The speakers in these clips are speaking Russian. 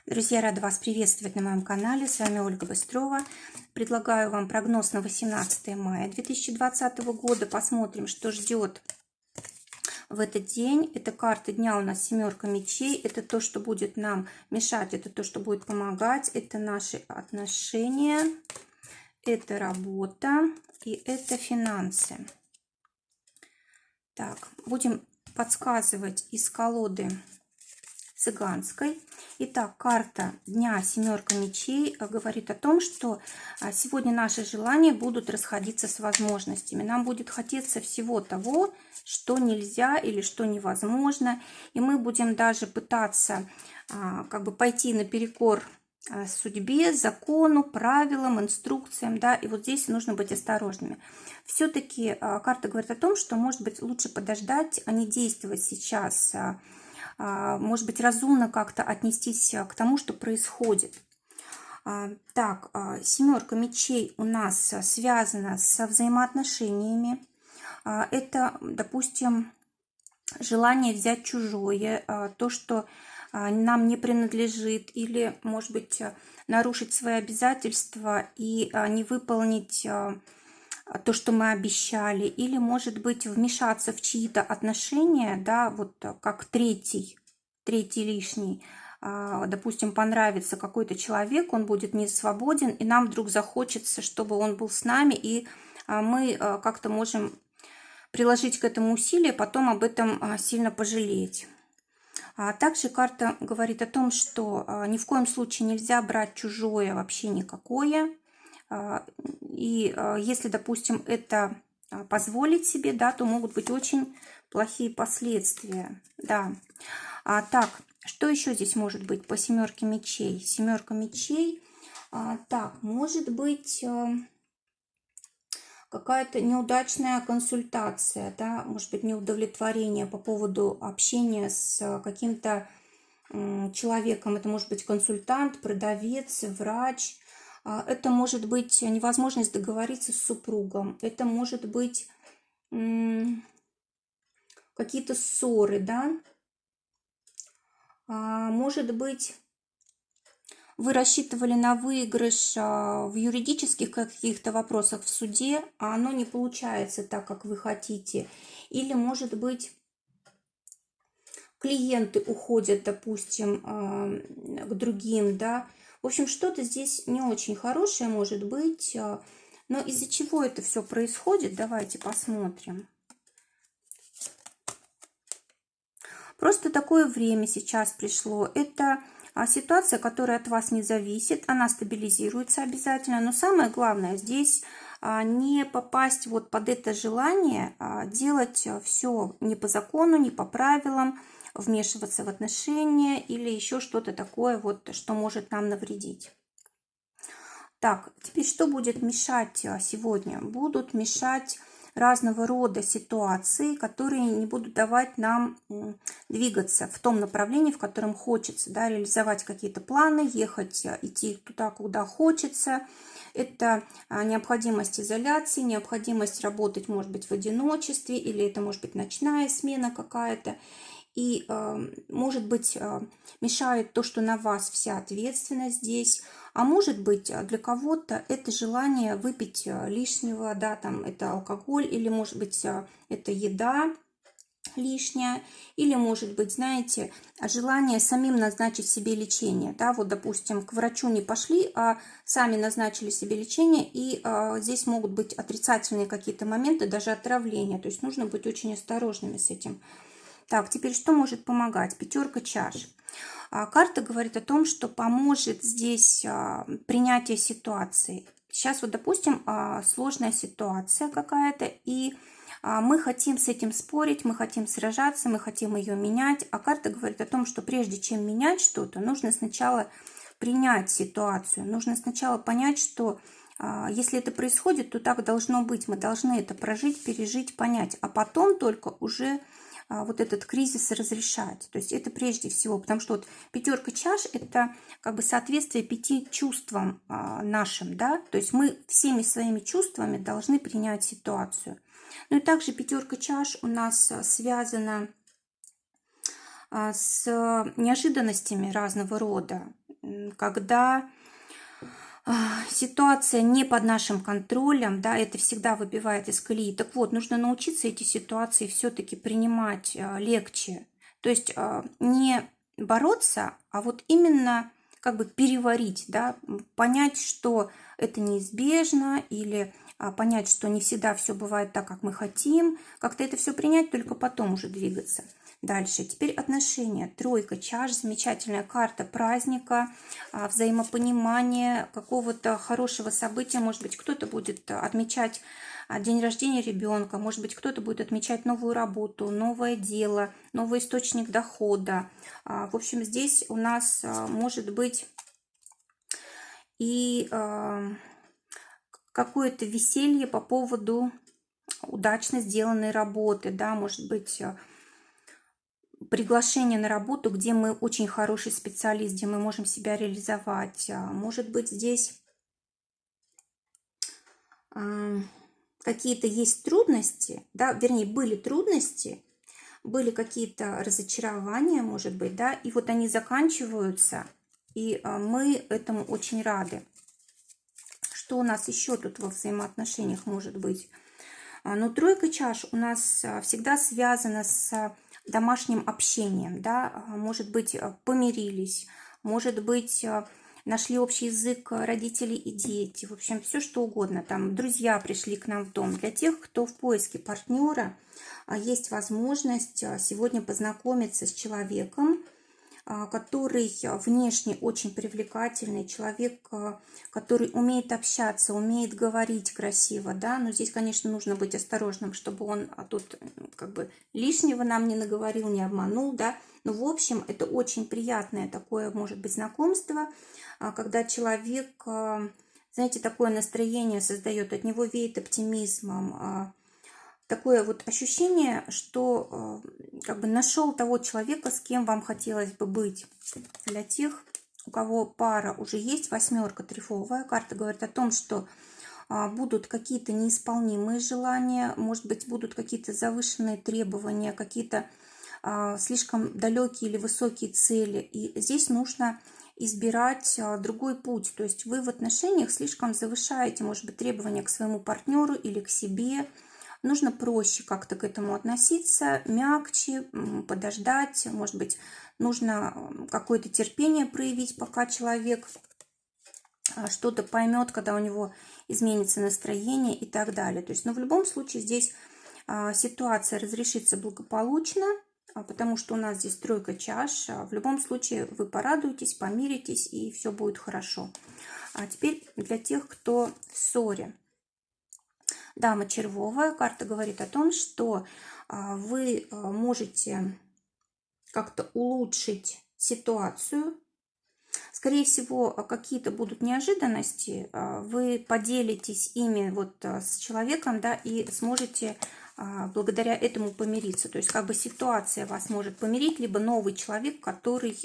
Друзья, рада вас приветствовать на моем канале. С вами Ольга Быстрова. Предлагаю вам прогноз на 18 мая 2020 года. Посмотрим, что ждет в этот день. Это карта дня у нас семерка мечей. Это то, что будет нам мешать, это то, что будет помогать. Это наши отношения, это работа и это финансы. Так, будем подсказывать из колоды цыганской. Итак, карта дня семерка мечей говорит о том, что сегодня наши желания будут расходиться с возможностями. Нам будет хотеться всего того, что нельзя или что невозможно. И мы будем даже пытаться пойти наперекор судьбе, закону, правилам, инструкциям, да, и вот здесь нужно быть осторожными. Все-таки карта говорит о том, что, может быть, лучше подождать, а не действовать сейчас. Может быть, разумно как-то отнестись к тому, что происходит. Так, семерка мечей у нас связана со взаимоотношениями. Это, допустим, желание взять чужое, то, что нам не принадлежит, или, может быть, нарушить свои обязательства и не выполнить то, что мы обещали, или, может быть, вмешаться в чьи-то отношения, да, вот как третий лишний. Допустим, понравится какой-то человек, он будет не свободен, и нам вдруг захочется, чтобы он был с нами, и мы как-то можем приложить к этому усилия, потом об этом сильно пожалеть. Также карта говорит о том, что ни в коем случае нельзя брать чужое, вообще никакое. И если, допустим, это позволить себе, да, то могут быть очень плохие последствия. Да. Так, что еще здесь может быть по семерке мечей? Семерка мечей. Так, может быть какая-то неудачная консультация, да, может быть неудовлетворение по поводу общения с каким-то человеком. Это может быть консультант, продавец, врач. Это может быть невозможность договориться с супругом. Это может быть какие-то ссоры, да. Может быть, вы рассчитывали на выигрыш в юридических каких-то вопросах в суде, а оно не получается так, как вы хотите. Или, может быть, клиенты уходят, допустим, к другим, да. В общем, что-то здесь не очень хорошее может быть. Но из-за чего это все происходит, давайте посмотрим. Просто такое время сейчас пришло. Это ситуация, которая от вас не зависит. Она стабилизируется обязательно. Но самое главное здесь не попасть вот под это желание делать все не по закону, не по правилам, вмешиваться в отношения или еще что-то такое, вот, что может нам навредить. Так, теперь что будет мешать сегодня? Будут мешать разного рода ситуации, которые не будут давать нам двигаться в том направлении, в котором хочется, да, реализовать какие-то планы, ехать, идти туда, куда хочется. Это необходимость изоляции, необходимость работать, может быть, в одиночестве, или это может быть ночная смена какая-то. И, может быть, мешает то, что на вас вся ответственность здесь. А может быть, для кого-то это желание выпить лишнего, да, там это алкоголь, или, может быть, это еда лишняя, или, может быть, знаете, желание самим назначить себе лечение, да, вот, допустим, к врачу не пошли, а сами назначили себе лечение, и здесь могут быть отрицательные какие-то моменты, даже отравления, то есть нужно быть очень осторожными с этим. Так, теперь что может помогать? Пятерка чаш. Карта говорит о том, что поможет здесь принятие ситуации. Сейчас вот, допустим, сложная ситуация какая-то, и мы хотим с этим спорить, мы хотим сражаться, мы хотим ее менять. А карта говорит о том, что прежде чем менять что-то, нужно сначала принять ситуацию. Нужно сначала понять, что если это происходит, то так должно быть. Мы должны это прожить, пережить, понять. А потом только уже вот этот кризис разрешать. То есть это прежде всего, потому что вот пятерка чаш – это как бы соответствие 5 чувствам нашим, да, то есть мы всеми своими чувствами должны принять ситуацию. Ну и также пятерка чаш у нас связана с неожиданностями разного рода. когда ситуация не под нашим контролем, да, это всегда выбивает из колеи. Так вот, нужно научиться эти ситуации все-таки принимать легче. То есть не бороться, а вот именно как бы переварить, да, понять, что это неизбежно, или понять, что не всегда все бывает так, как мы хотим, как-то это все принять, только потом уже двигаться. Дальше. Теперь отношения. Тройка чаш. Замечательная карта праздника, взаимопонимания, какого-то хорошего события. Может быть, кто-то будет отмечать день рождения ребенка. Может быть, кто-то будет отмечать новую работу, новое дело, новый источник дохода. В общем, здесь у нас может быть и какое-то веселье по поводу удачно сделанной работы. Да, может быть, приглашение на работу, где мы очень хороший специалист, где мы можем себя реализовать. Может быть, здесь какие-то есть трудности, да, вернее, были трудности, были какие-то разочарования, может быть, да, и вот они заканчиваются, и мы этому очень рады. Что у нас еще тут во взаимоотношениях может быть? Но тройка чаш у нас всегда связана с домашним общением, да, может быть, помирились, может быть, нашли общий язык родители и дети, в общем, все что угодно, там, друзья пришли к нам в дом. Для тех, кто в поиске партнера, есть возможность сегодня познакомиться с человеком, который внешне очень привлекательный, человек, который умеет общаться, умеет говорить красиво, да, но здесь, конечно, нужно быть осторожным, чтобы он тут как бы лишнего нам не наговорил, не обманул, да, но в общем это очень приятное такое, может быть, знакомство, когда человек, знаете, такое настроение создает, от него веет оптимизмом, такое вот ощущение, что как бы нашел того человека, с кем вам хотелось бы быть. Для тех, у кого пара уже есть, восьмерка трефовая, карта говорит о том, что будут какие-то неисполнимые желания, может быть, будут какие-то завышенные требования, какие-то слишком далекие или высокие цели. И здесь нужно избирать другой путь. То есть вы в отношениях слишком завышаете, может быть, требования к своему партнеру или к себе. Нужно проще как-то к этому относиться, мягче, подождать. Может быть, нужно какое-то терпение проявить, пока человек что-то поймет, когда у него изменится настроение и так далее. То есть, но в любом случае здесь ситуация разрешится благополучно, потому что у нас здесь тройка чаш. В любом случае вы порадуетесь, помиритесь, и все будет хорошо. А теперь для тех, кто в ссоре. Дама червовая. Карта говорит о том, что вы можете как-то улучшить ситуацию. Скорее всего, какие-то будут неожиданности. Вы поделитесь ими вот с человеком, да, и сможете благодаря этому помириться. То есть как бы ситуация вас может помирить, либо новый человек, который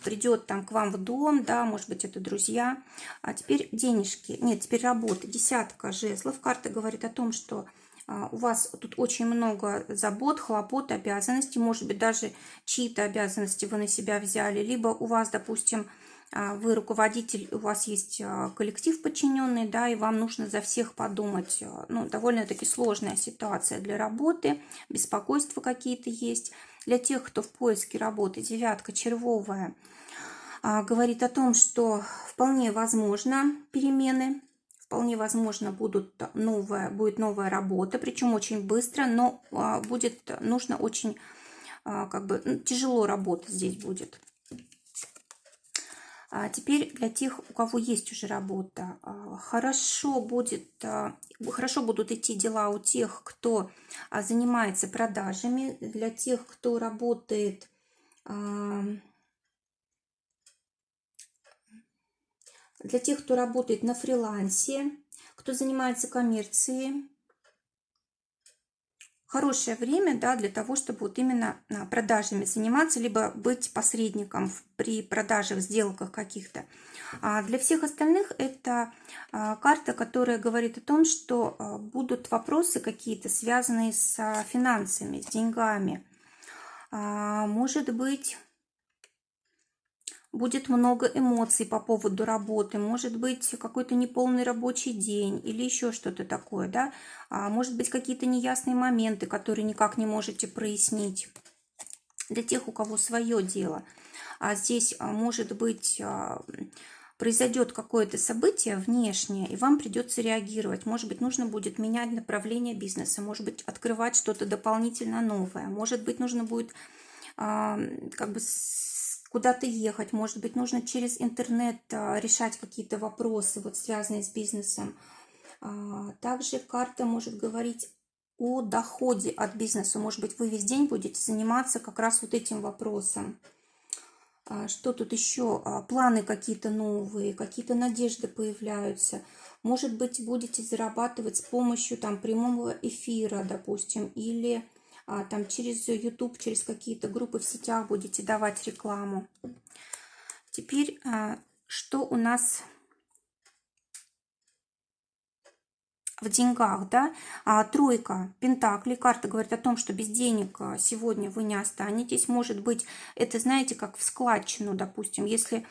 придет там к вам в дом, да, может быть, это друзья. А теперь денежки, нет, теперь работа, десятка жезлов. Карта говорит о том, что у вас тут очень много забот, хлопот, обязанностей, может быть, даже чьи-то обязанности вы на себя взяли, либо у вас, допустим, вы руководитель, у вас есть коллектив подчиненный, да, и вам нужно за всех подумать. Ну, довольно-таки сложная ситуация для работы, беспокойства какие-то есть. Для тех, кто в поиске работы, девятка червовая, говорит о том, что вполне возможно перемены, вполне возможно будет новая работа, причем очень быстро, но нужно очень как бы тяжело работать здесь будет. Теперь для тех, у кого есть уже работа, хорошо будут идти дела у тех, кто занимается продажами, для тех, кто работает на фрилансе, кто занимается коммерцией. Хорошее время, да, для того, чтобы вот именно продажами заниматься, либо быть посредником при продажах, сделках каких-то. А для всех остальных это карта, которая говорит о том, что будут вопросы какие-то, связанные с финансами, с деньгами. Может быть, будет много эмоций по поводу работы, может быть какой-то неполный рабочий день или еще что-то такое, да, может быть какие-то неясные моменты, которые никак не можете прояснить. Для тех, у кого свое дело. Здесь может быть произойдет какое-то событие внешнее, и вам придется реагировать. Может быть, нужно будет менять направление бизнеса, может быть, открывать что-то дополнительно новое, может быть, нужно будет как бы куда-то ехать, может быть, нужно через интернет решать какие-то вопросы, вот связанные с бизнесом. Также карта может говорить о доходе от бизнеса. Может быть, вы весь день будете заниматься как раз вот этим вопросом. Что тут еще? Планы какие-то новые, какие-то надежды появляются. Может быть, будете зарабатывать с помощью там прямого эфира, допустим, или там через YouTube, через какие-то группы в сетях будете давать рекламу. Теперь, что у нас в деньгах, да? Тройка пентаклей, карта говорит о том, что без денег сегодня вы не останетесь. Может быть, это, знаете, как в складчину, допустим, если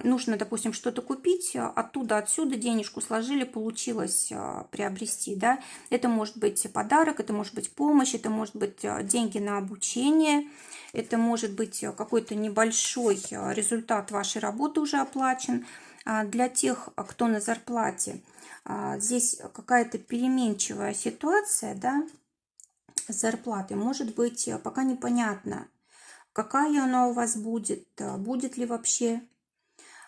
нужно, допустим, что-то купить, оттуда, отсюда денежку сложили, получилось приобрести, да? Это может быть подарок, это может быть помощь, это может быть деньги на обучение, это может быть какой-то небольшой результат вашей работы уже оплачен. Для тех, кто на зарплате, здесь какая-то переменчивая ситуация, да, с зарплатой. Может быть, пока непонятно, какая она у вас будет, будет ли вообще.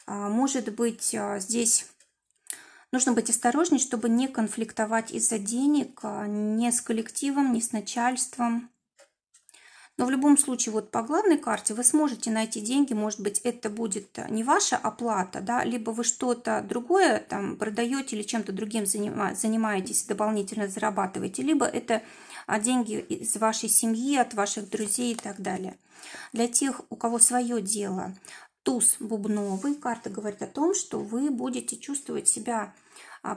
Может быть, здесь нужно быть осторожней, чтобы не конфликтовать из-за денег ни с коллективом, ни с начальством. Но в любом случае, вот по главной карте вы сможете найти деньги, может быть, это будет не ваша оплата, да, либо вы что-то другое там продаете или чем-то другим занимаетесь, дополнительно зарабатываете, либо это деньги из вашей семьи, от ваших друзей и так далее. Для тех, у кого свое дело, туз бубновый, карта говорит о том, что вы будете чувствовать себя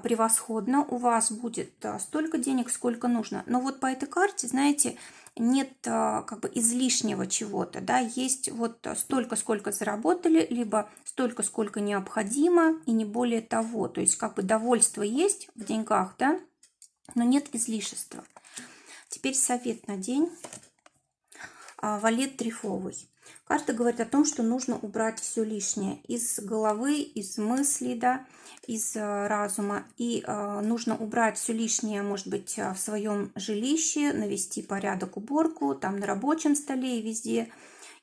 превосходно, у вас будет столько денег, сколько нужно. Но вот по этой карте, знаете, нет как бы излишнего чего-то, да, есть вот столько, сколько заработали, либо столько, сколько необходимо, и не более того. То есть как бы довольство есть в деньгах, да, но нет излишества. Теперь совет на день. Валет трефовый. Карта говорит о том, что нужно убрать все лишнее из головы, из мыслей, да, из разума. И нужно убрать все лишнее, может быть, в своем жилище, навести порядок, уборку, там на рабочем столе и везде.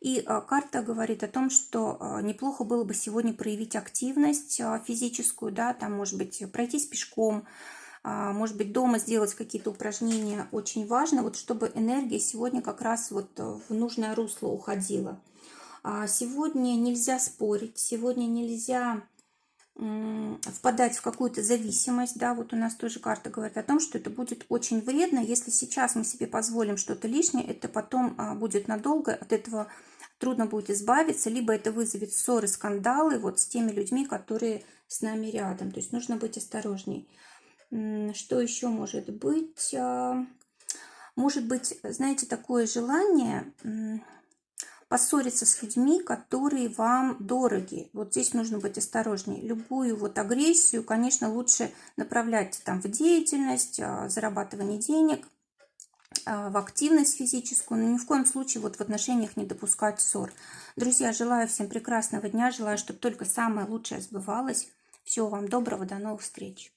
И карта говорит о том, что неплохо было бы сегодня проявить активность физическую, да, там, может быть, пройтись пешком, может быть, дома сделать какие-то упражнения. Очень важно, вот чтобы энергия сегодня как раз вот в нужное русло уходила. Сегодня нельзя спорить, сегодня нельзя впадать в какую-то зависимость, да, вот у нас тоже карта говорит о том, что это будет очень вредно, если сейчас мы себе позволим что-то лишнее, это потом будет надолго, от этого трудно будет избавиться, либо это вызовет ссоры, скандалы вот с теми людьми, которые с нами рядом, то есть нужно быть осторожней. Что еще может быть? Может быть, знаете, такое желание поссориться с людьми, которые вам дороги. Вот здесь нужно быть осторожней. Любую вот агрессию, конечно, лучше направлять там в деятельность, зарабатывание денег, в активность физическую, но ни в коем случае вот в отношениях не допускать ссор. Друзья, желаю всем прекрасного дня, желаю, чтобы только самое лучшее сбывалось. Всего вам доброго, до новых встреч.